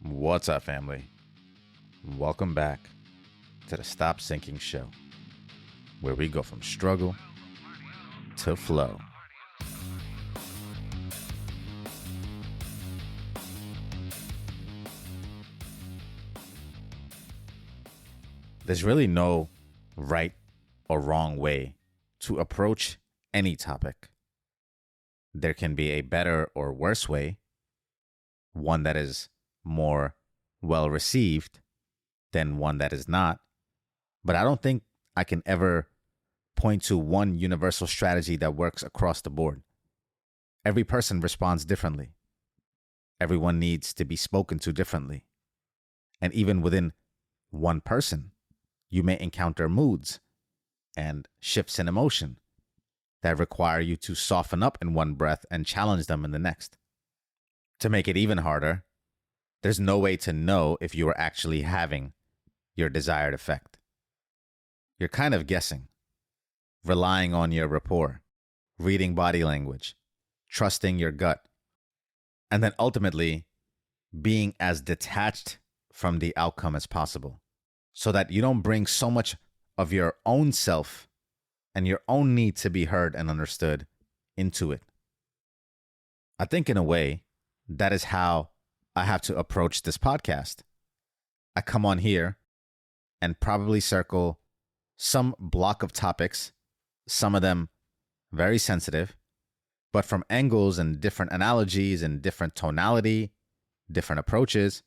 What's up, family? Welcome back to the Stop Sinking Show, where we go from struggle to flow. There's really no right or wrong way to approach any topic. There can be a better or worse way, one that is more well received than one that is not. But I don't think I can ever point to one universal strategy that works across the board. Every person responds differently. Everyone needs to be spoken to differently. And even within one person, you may encounter moods and shifts in emotion that require you to soften up in one breath and challenge them in the next. To make it even harder, there's no way to know if you are actually having your desired effect. You're kind of guessing, relying on your rapport, reading body language, trusting your gut, and then ultimately being as detached from the outcome as possible so that you don't bring so much of your own self and your own need to be heard and understood into it. I think in a way, that is how I have to approach this podcast. I come on here and probably circle some block of topics, some of them very sensitive, but from angles and different analogies and different tonality, different approaches,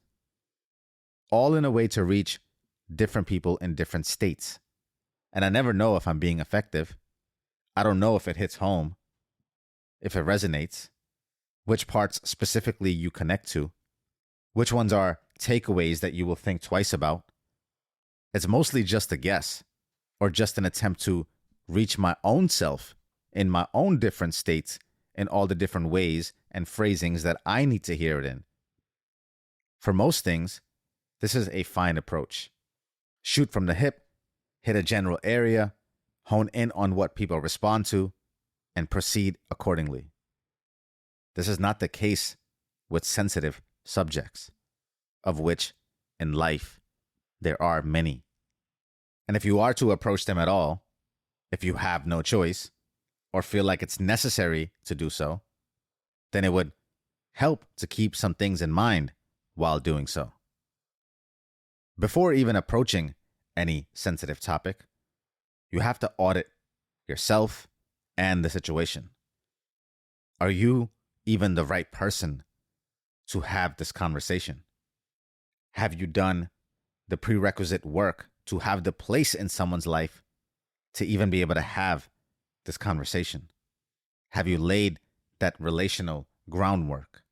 all in a way to reach different people in different states. And I never know if I'm being effective. I don't know if it hits home, if it resonates, which parts specifically you connect to, which ones are takeaways that you will think twice about. It's mostly just a guess or just an attempt to reach my own self in my own different states in all the different ways and phrasings that I need to hear it in. For most things, this is a fine approach. Shoot from the hip, hit a general area, hone in on what people respond to, and proceed accordingly. This is not the case with sensitive subjects, of which in life there are many. And if you are to approach them at all, if you have no choice or feel like it's necessary to do so, then it would help to keep some things in mind while doing so. Before even approaching any sensitive topic, you have to audit yourself and the situation. Are you even the right person to have this conversation? Have you done the prerequisite work to have the place in someone's life to even be able to have this conversation? Have you laid that relational groundwork?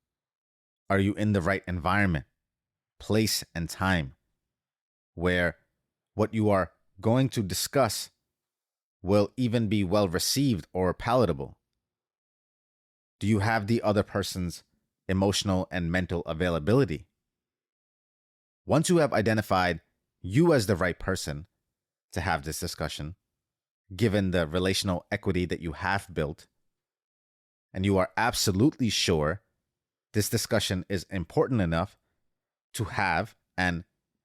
Are you in the right environment, place, and time where what you are going to discuss will even be well received or palatable? Do you have the other person's emotional and mental availability? Once you have identified you as the right person to have this discussion, given the relational equity that you have built, and you are absolutely sure this discussion is important enough to have and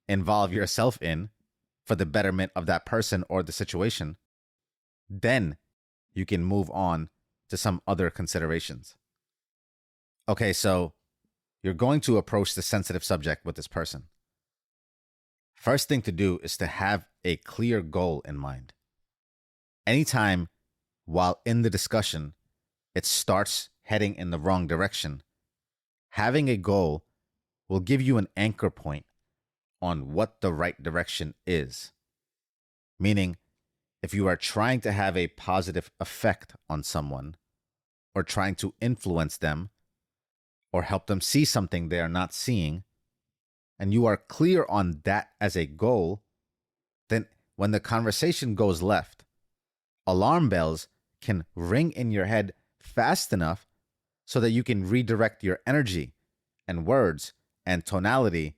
involve yourself in for the betterment of that person or the situation, then you can move on to some other considerations. Okay, so you're going to approach the sensitive subject with this person. First thing to do is to have a clear goal in mind. Anytime while in the discussion, it starts heading in the wrong direction, having a goal will give you an anchor point on what the right direction is. Meaning, if you are trying to have a positive effect on someone, or trying to influence them, or help them see something they are not seeing, and you are clear on that as a goal, then when the conversation goes left, alarm bells can ring in your head fast enough so that you can redirect your energy and words and tonality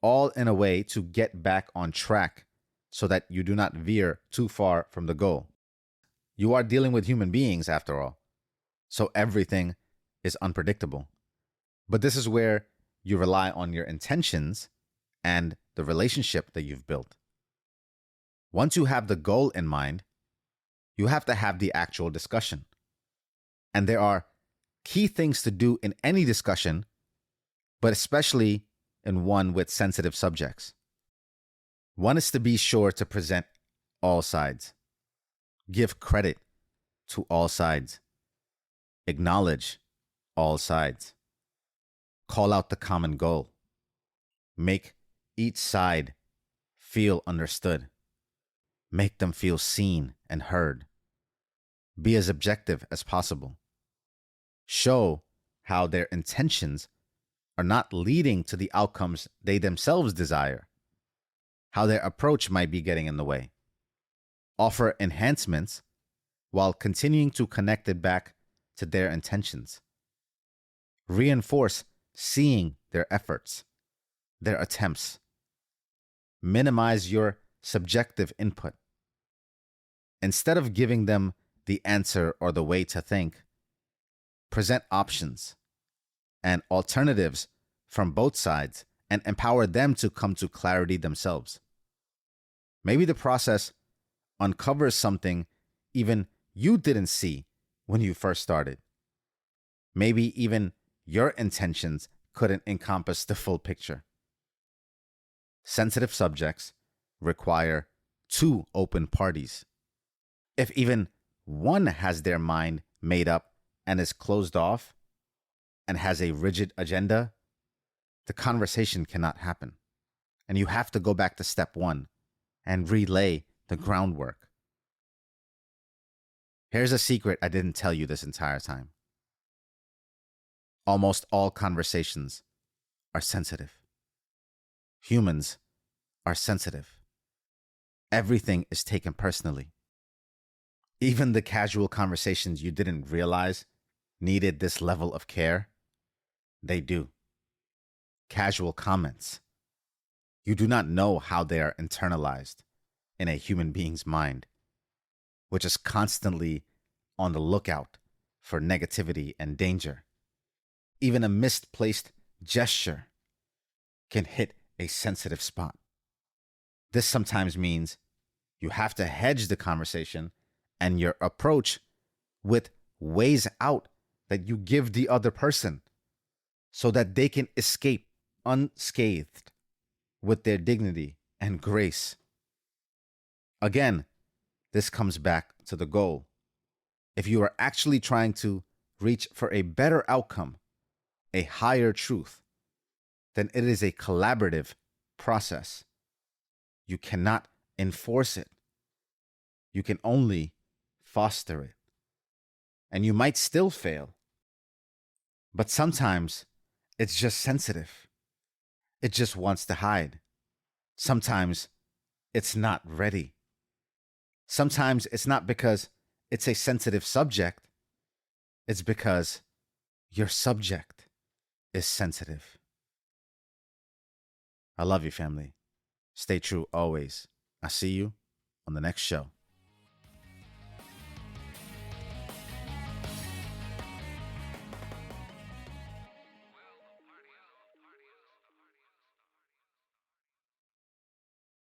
all in a way to get back on track so that you do not veer too far from the goal. You are dealing with human beings after all, so everything is unpredictable. But this is where you rely on your intentions and the relationship that you've built. Once you have the goal in mind, you have to have the actual discussion. And there are key things to do in any discussion, but especially in one with sensitive subjects. One is to be sure to present all sides, give credit to all sides, acknowledge all sides, call out the common goal, make each side feel understood, make them feel seen and heard, be as objective as possible, show how their intentions are not leading to the outcomes they themselves desire, how their approach might be getting in the way, offer enhancements while continuing to connect it back to their intentions, reinforce seeing their efforts, their attempts, minimize your subjective input. Instead of giving them the answer or the way to think, present options and alternatives from both sides and empower them to come to clarity themselves. Maybe the process uncovers something even you didn't see when you first started. Maybe even your intentions couldn't encompass the full picture. Sensitive subjects require two open parties. If even one has their mind made up and is closed off and has a rigid agenda, the conversation cannot happen. And you have to go back to step one and relay the groundwork. Here's a secret I didn't tell you this entire time. Almost all conversations are sensitive. Humans are sensitive. Everything is taken personally. Even the casual conversations you didn't realize needed this level of care, they do. Casual comments. You do not know how they are internalized in a human being's mind, which is constantly on the lookout for negativity and danger. Even a misplaced gesture can hit a sensitive spot. This sometimes means you have to hedge the conversation and your approach with ways out that you give the other person so that they can escape unscathed with their dignity and grace. Again, this comes back to the goal. If you are actually trying to reach for a better outcome, a higher truth, then it is a collaborative process. You cannot enforce it. You can only foster it. And you might still fail. But sometimes it's just sensitive. It just wants to hide. Sometimes it's not ready. Sometimes it's not because it's a sensitive subject. It's because your subject is sensitive. I love you, family. Stay true always. I'll see you on the next show.